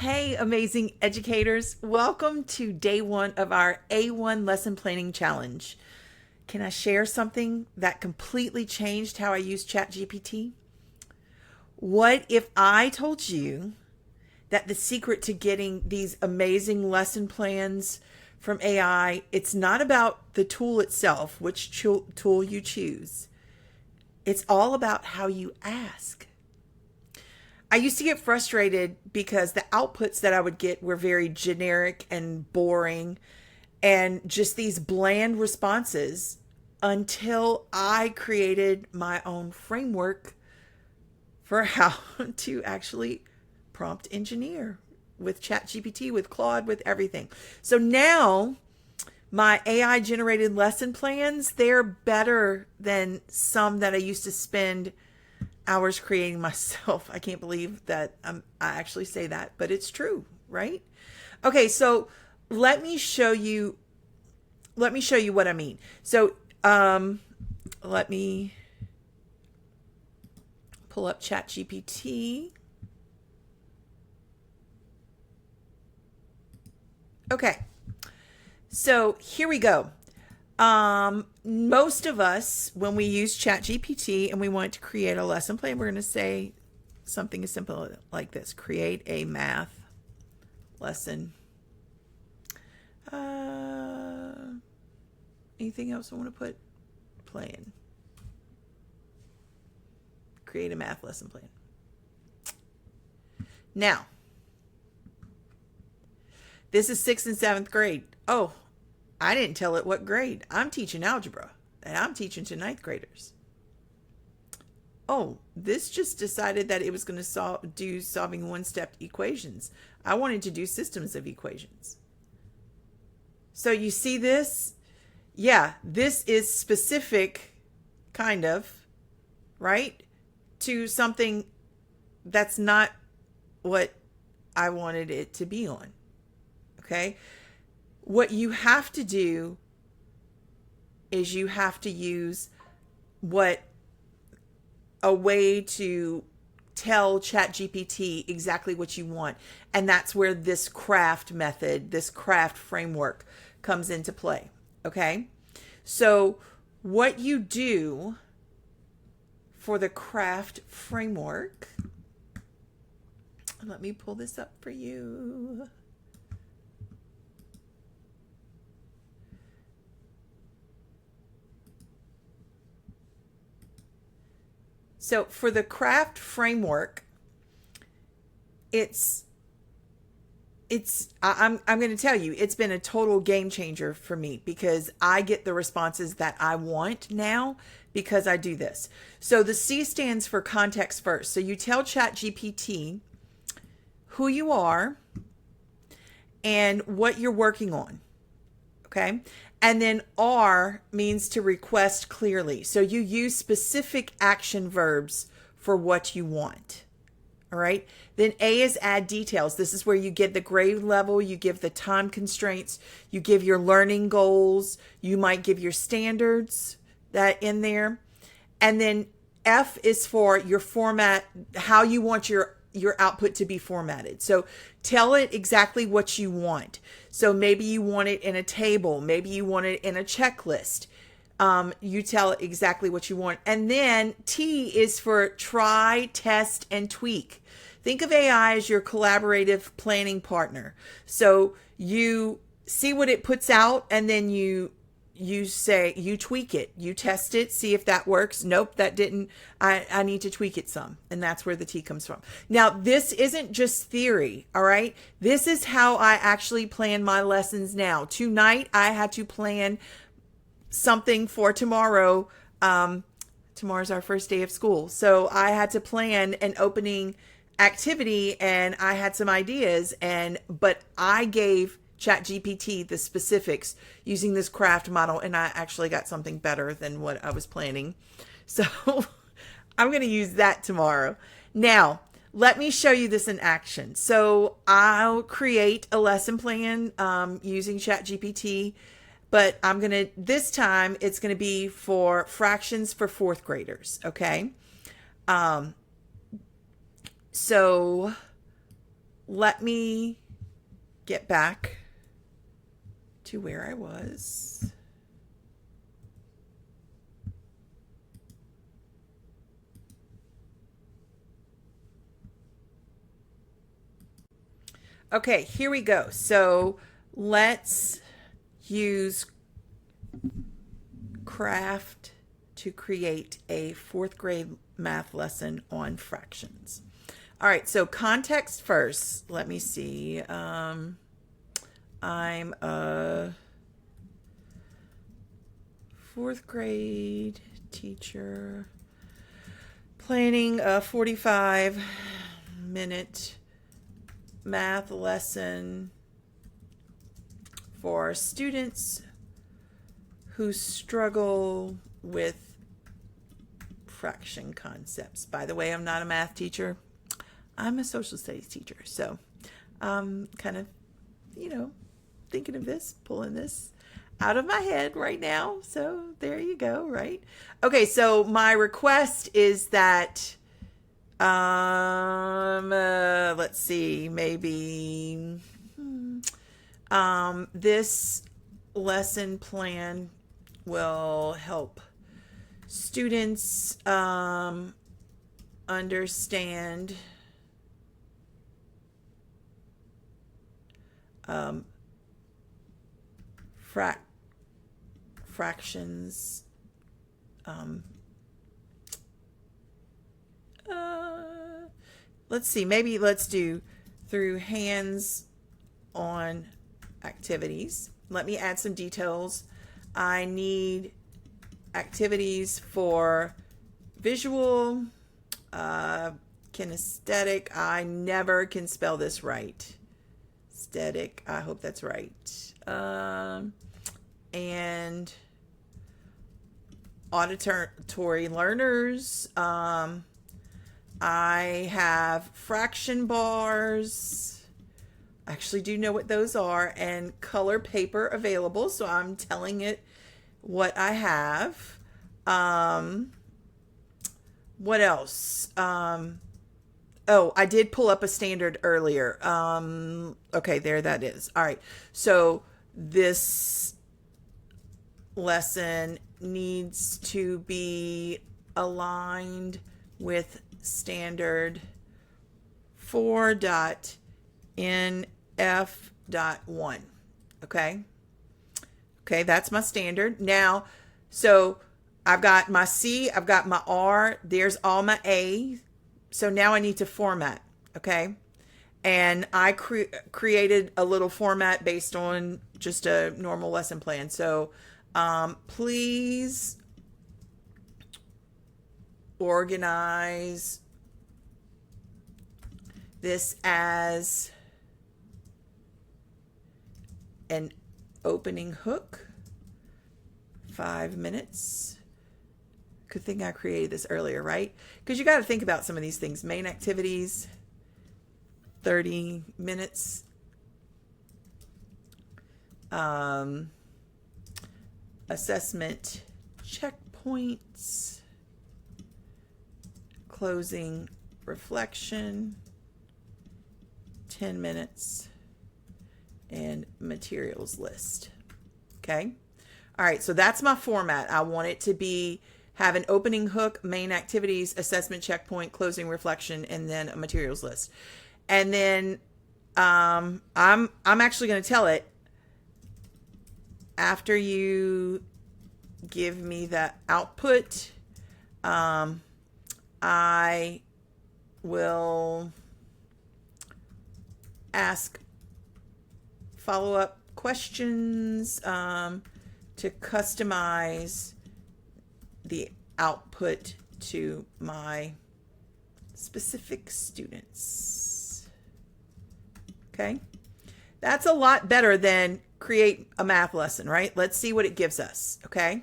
Hey, amazing educators. Welcome to day one of our A1 lesson planning challenge. Can I share something that completely changed how I use ChatGPT? What if I told you that the secret to getting these amazing lesson plans from AI, it's not about the tool itself, which tool you choose. It's all about how you ask. I used to get frustrated because the outputs that I would get were very generic and boring and just these bland responses until I created my own framework for how to actually prompt engineer with ChatGPT, with Claude, with everything. So now my AI generated lesson plans, they're better than some that I used to spend hours creating myself. I can't believe that I actually say that, but it's true, right? Okay, so let me show you what I mean. So let me pull up ChatGPT. Okay, so here we go. Most of us, when we use ChatGPT and we want to create a lesson plan, we're going to say something as simple like this: create a math lesson. Anything else I want to put? Plan. Create a math lesson plan. Now, this is 6th and 7th grade. Oh, I didn't tell it what grade. I'm teaching algebra, and I'm teaching to 9th graders. Oh, this just decided that it was going to do solving one-step equations. I wanted to do systems of equations. So you see this? Yeah, this is specific, kind of, right, to something that's not what I wanted it to be on. Okay? What you have to do is you have to use a way to tell ChatGPT exactly what you want. And that's where this C.R.A.F.T method, this C.R.A.F.T framework comes into play. Okay? So what you do for the C.R.A.F.T framework, let me pull this up for you. So for the C.R.A.F.T framework, I'm going to tell you, it's been a total game changer for me because I get the responses that I want now because I do this. So the C stands for context first. So you tell ChatGPT who you are and what you're working on. Okay? And then R means to request clearly. So you use specific action verbs for what you want. All right. Then A is add details. This is where you get the grade level, you give the time constraints, you give your learning goals, you might give your standards that in there. And then F is for your format, how you want your output to be formatted. So tell it exactly what you want. So maybe you want it in a table, maybe you want it in a checklist. You tell it exactly what you want. And then T is for try, test, and tweak. Think of AI as your collaborative planning partner. So you see what it puts out, and then you tweak it, you test it, see if that works. Nope, that didn't. I need to tweak it some. And that's where the T comes from. Now, this isn't just theory, all right? This is how I actually plan my lessons now. Tonight, I had to plan something for tomorrow. Tomorrow's our first day of school. So I had to plan an opening activity and I had some ideas, but I gave ChatGPT the specifics using this C.R.A.F.T model, and I actually got something better than what I was planning. So I'm going to use that tomorrow. Now, let me show you this in action. So I'll create a lesson plan using ChatGPT, but this time it's going to be for fractions for 4th graders. Okay. So let me get back to where I was. Okay, here we go. So let's use C.R.A.F.T to create a fourth grade math lesson on fractions. All right, so context first. Let me see. I'm a fourth grade teacher planning a 45-minute math lesson for students who struggle with fraction concepts. By the way, I'm not a math teacher. I'm a social studies teacher. So I'm kind of, thinking of this, pulling this out of my head right now. So there you go, right? Okay, so my request is that let's see, maybe this lesson plan will help students understand fractions. Let's see, maybe let's do through hands-on activities. Let me add some details. I need activities for visual, kinesthetic. I never can spell this right. Aesthetic. I hope that's right. And auditory learners. I have fraction bars. I actually do know what those are, and color paper available, so I'm telling it what I have. What else? Oh, I did pull up a standard earlier. Okay, there that is. All right. So this lesson needs to be aligned with standard 4.NF.1. Okay. Okay, that's my standard. Now, so I've got my C, I've got my R, there's all my A. So now I need to format, okay? And I created a little format based on just a normal lesson plan. So please organize this as an opening hook, 5 minutes. Good thing I created this earlier, right? Because you got to think about some of these things. Main activities, 30 minutes. Assessment checkpoints, closing reflection, 10 minutes, and materials list. Okay. All right. So that's my format. I want it to have an opening hook, main activities, assessment checkpoint, closing reflection, and then a materials list. And then I'm actually going to tell it, after you give me the output, I will ask follow-up questions to customize the output to my specific students. Okay? That's a lot better than create a math lesson, right? Let's see what it gives us, okay?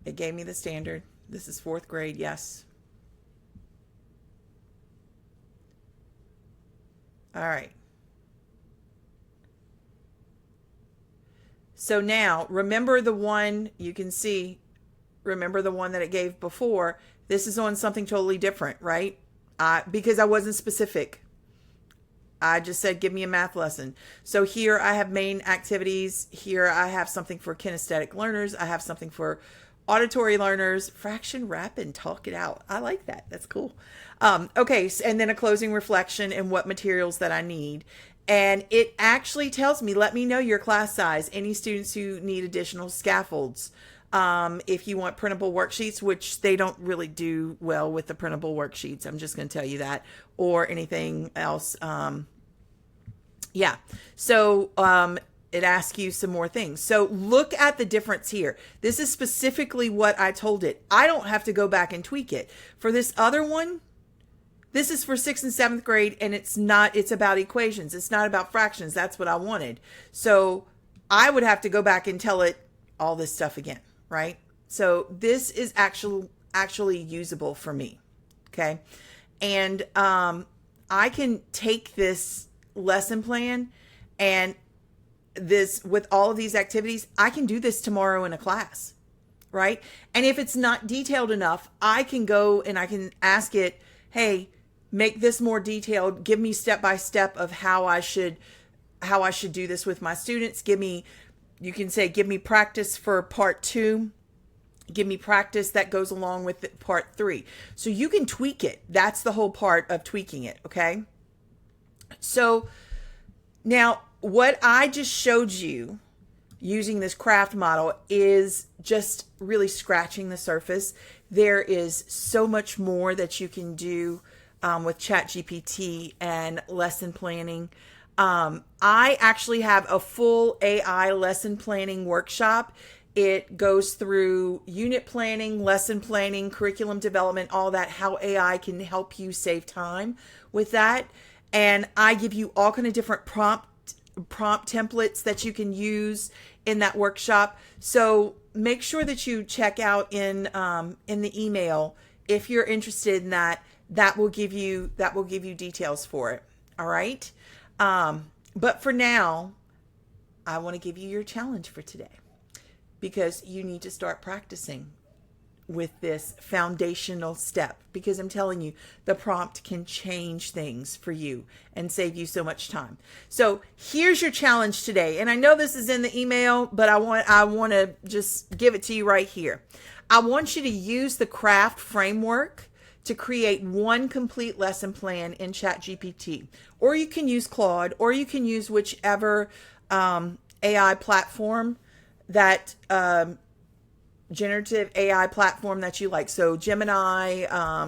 It gave me the standard. This is 4th grade, yes. All right. So now, remember the one, you can see, remember the one that it gave before. This is on something totally different, right? Because I wasn't specific. I just said, give me a math lesson. So here I have main activities. Here I have something for kinesthetic learners. I have something for auditory learners. Fraction, wrap, and talk it out. I like that. That's cool. Okay, and then a closing reflection and what materials that I need. And it actually tells me, let me know your class size, any students who need additional scaffolds. If you want printable worksheets, which they don't really do well with the printable worksheets, I'm just going to tell you that, or anything else. Yeah. So, it asks you some more things. So look at the difference here. This is specifically what I told it. I don't have to go back and tweak it. For this other one, this is for 6th and 7th grade, and it's about equations. It's not about fractions. That's what I wanted. So I would have to go back and tell it all this stuff again, right? So this is actually usable for me. Okay. And I can take this lesson plan and this with all of these activities, I can do this tomorrow in a class, right? And if it's not detailed enough, I can go and I can ask it, hey, make this more detailed. Give me step by step of how I should do this with my students. You can say, give me practice for part 2. Give me practice that goes along with part 3. So you can tweak it. That's the whole part of tweaking it. Okay. So now what I just showed you using this C.R.A.F.T model is just really scratching the surface. There is so much more that you can do with ChatGPT and lesson planning. I actually have a full AI lesson planning workshop. It goes through unit planning, lesson planning, curriculum development, all that, how AI can help you save time with that. And I give you all kind of different prompt templates that you can use in that workshop. So make sure that you check out in the email if you're interested in that. That will give you details for it. All right. But for now, I want to give you your challenge for today, because you need to start practicing with this foundational step, because I'm telling you, the prompt can change things for you and save you so much time. So here's your challenge today. And I know this is in the email, but I want to just give it to you right here. I want you to use the C.R.A.F.T framework to create one complete lesson plan in ChatGPT, or you can use Claude, or you can use whichever AI platform that generative AI platform that you like. So Gemini,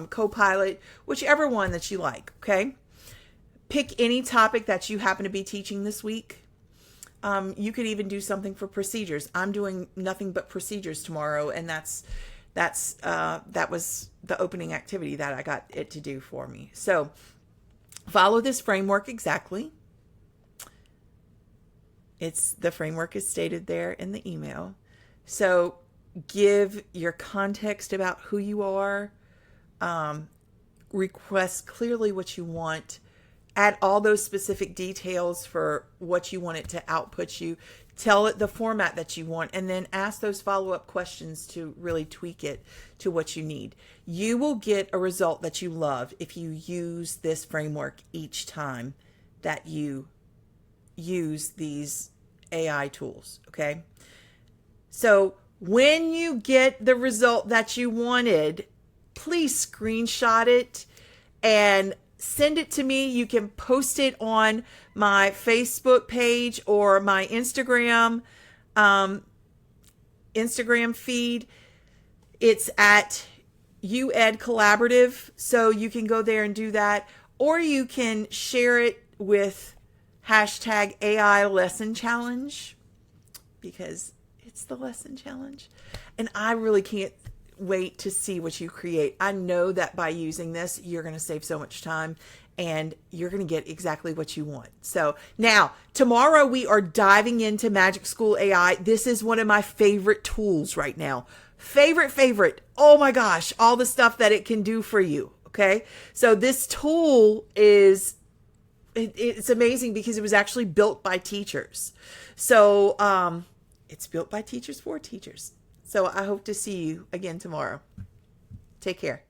Copilot, whichever one that you like. Okay. Pick any topic that you happen to be teaching this week. You could even do something for procedures. I'm doing nothing but procedures tomorrow, and that was the opening activity that I got it to do for me. So follow this framework exactly. The framework is stated there in the email. So give your context about who you are, request clearly what you want, add all those specific details for what you want it to output you, tell it the format that you want, and then ask those follow-up questions to really tweak it to what you need. You will get a result that you love if you use this framework each time that you use these AI tools. Okay. So when you get the result that you wanted, please screenshot it and send it to me. You can post it on my Facebook page or my Instagram feed. It's at UEd Collaborative. So you can go there and do that, or you can share it with hashtag AI Lesson Challenge, because it's the lesson challenge. And I really can't wait to see what you create. I know that by using this, you're going to save so much time and you're going to get exactly what you want. So now, tomorrow we are diving into Magic School AI. This is one of my favorite tools right now. Favorite. Oh my gosh, all the stuff that it can do for you. Okay. So this tool it's amazing because it was actually built by teachers. So, it's built by teachers for teachers. So I hope to see you again tomorrow. Take care.